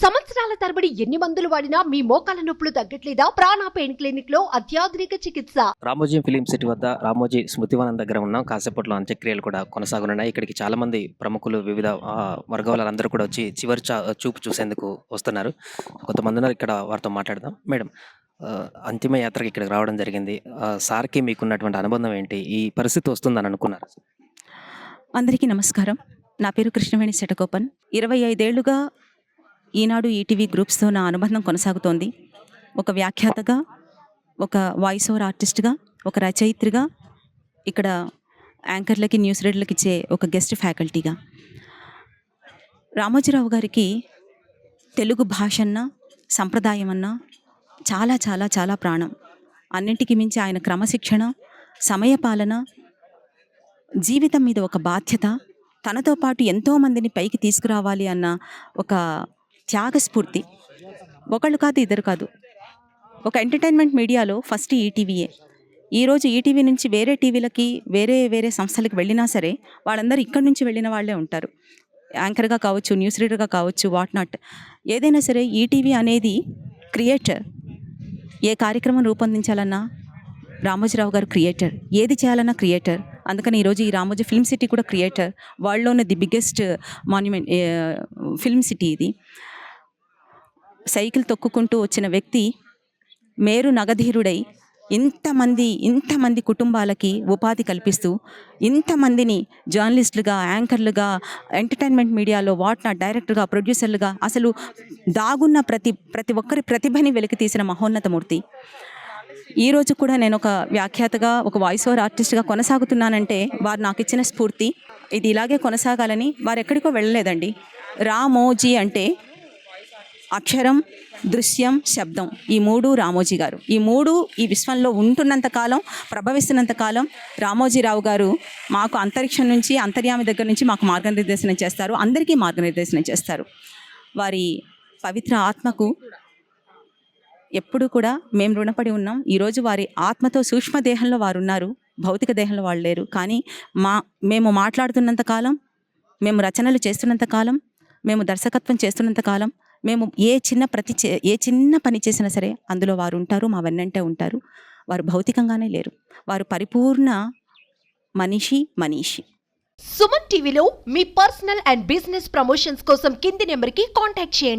సంవత్సరాల తరబడి ఎన్ని మందులు వాడినా మీ మోకాల నొప్పులు తగ్గట్లేదా? ప్రాణ పెయిన్ క్లినిక్ లో అత్యాధునిక చికిత్స. రామోజీ ఫిలిం సిటీ వద్ద రామోజీ స్మృతివనం దగ్గర ఉన్నాం. కాసేపట్లో అంత్యక్రియలు కూడా కొనసాగనున్నాయి. ఇక్కడికి చాలా మంది ప్రముఖులు, వివిధ వర్గాల వాళ్ళందరూ కూడా వచ్చి చివరి చూపు చూసేందుకు వస్తున్నారు. కొంతమంది ఉన్నారు, ఇక్కడ వారితో మాట్లాడదాం. మేడం, అంతిమ యాత్రకి ఇక్కడికి రావడం జరిగింది. సార్కి మీకున్నటువంటి అనుబంధం ఏంటి? ఈ పరిస్థితి వస్తుందని అనుకున్నారు? అందరికీ నమస్కారం. నా పేరు కృష్ణవేణి శటకోపన్. 25 ఏళ్లుగా ఈనాడు ఈటీవీ గ్రూప్స్తో నా అనుబంధం కొనసాగుతోంది. ఒక వ్యాఖ్యాతగా, ఒక వాయిస్ ఓవర్ ఆర్టిస్ట్గా, ఒక రచయిత్రిగా, ఇక్కడ యాంకర్లకి, న్యూస్ రీడర్లకి ఇచ్చే ఒక గెస్ట్ ఫ్యాకల్టీగా. రామోజీరావు గారికి తెలుగు భాష అన్నా, సంప్రదాయం అన్నా చాలా చాలా చాలా ప్రాణం. అన్నింటికి మించి ఆయన క్రమశిక్షణ, సమయపాలన, జీవితం మీద ఒక బాధ్యత, తనతో పాటు ఎంతోమందిని పైకి తీసుకురావాలి అన్న ఒక త్యాగస్ఫూర్తి. ఒకళ్ళు కాదు, ఇద్దరు కాదు. ఒక ఎంటర్టైన్మెంట్ మీడియాలో ఫస్ట్ ఈటీవీయే. ఈరోజు ఈటీవీ నుంచి వేరే టీవీలకి, వేరే వేరే సంస్థలకు వెళ్ళినా సరే వాళ్ళందరూ ఇక్కడి నుంచి వెళ్ళిన వాళ్ళే ఉంటారు. యాంకర్గా కావచ్చు, న్యూస్ రీడర్గా కావచ్చు, వాట్ నాట్. ఏదైనా సరే ఈటీవీ అనేది క్రియేటర్. ఏ కార్యక్రమం రూపొందించాలన్నా రామోజీరావు గారు క్రియేటర్, ఏది చేయాలన్నా క్రియేటర్. అందుకని ఈరోజు ఈ రామోజీ ఫిల్మ్ సిటీ కూడా క్రియేటర్. వరల్డ్లోనే the biggest monument film city ఇది. సైకిల్ తొక్కుకుంటూ వచ్చిన వ్యక్తి మేరు నగధీరుడై ఇంతమంది కుటుంబాలకి ఉపాధి కల్పిస్తూ, ఇంతమందిని జర్నలిస్టులుగా, యాంకర్లుగా, ఎంటర్టైన్మెంట్ మీడియాలో వాట్ నాట్, డైరెక్టర్గా, ప్రొడ్యూసర్లుగా, అసలు దాగున్న ప్రతి ఒక్కరి ప్రతిభని వెలికి తీసిన మహోన్నతమూర్తి. ఈరోజు కూడా నేను ఒక వ్యాఖ్యాతగా, ఒక వాయిస్ ఓవర్ ఆర్టిస్ట్గా కొనసాగుతున్నానంటే వారు నాకు ఇచ్చిన స్ఫూర్తి. ఇది ఇలాగే కొనసాగాలని. వారు ఎక్కడికో వెళ్ళలేదండి. రామోజీ అంటే అక్షరం, దృశ్యం, శబ్దం, ఈ మూడు రామోజీ గారు. ఈ మూడు ఈ విశ్వంలో ఉంటున్నంతకాలం, ప్రభవిస్తున్నంతకాలం రామోజీరావు గారు మాకు అంతరిక్షం నుంచి, అంతర్యామి దగ్గర నుంచి మాకు మార్గనిర్దేశనం చేస్తారు. అందరికీ మార్గనిర్దేశనం చేస్తారు. వారి పవిత్ర ఆత్మకు ఎప్పుడు కూడా మేము రుణపడి ఉన్నాం. ఈరోజు వారి ఆత్మతో సూక్ష్మదేహంలో వారు ఉన్నారు, భౌతిక దేహంలో వాళ్ళు లేరు. కానీ మేము మాట్లాడుతున్నంత కాలం, మేము రచనలు చేస్తున్నంత కాలం, మేము దర్శకత్వం చేస్తున్నంత కాలం, మేము ఏ చిన్న పని చేసినా సరే అందులో వారు ఉంటారు, మా వెన్నంటే ఉంటారు. వారు భౌతికంగానే లేరు, వారు పరిపూర్ణ మనీషి. సుమన్ టీవీలో మీ పర్సనల్ అండ్ బిజినెస్ ప్రమోషన్స్ కోసం కింది నెంబర్కి కాంటాక్ట్ చేయండి.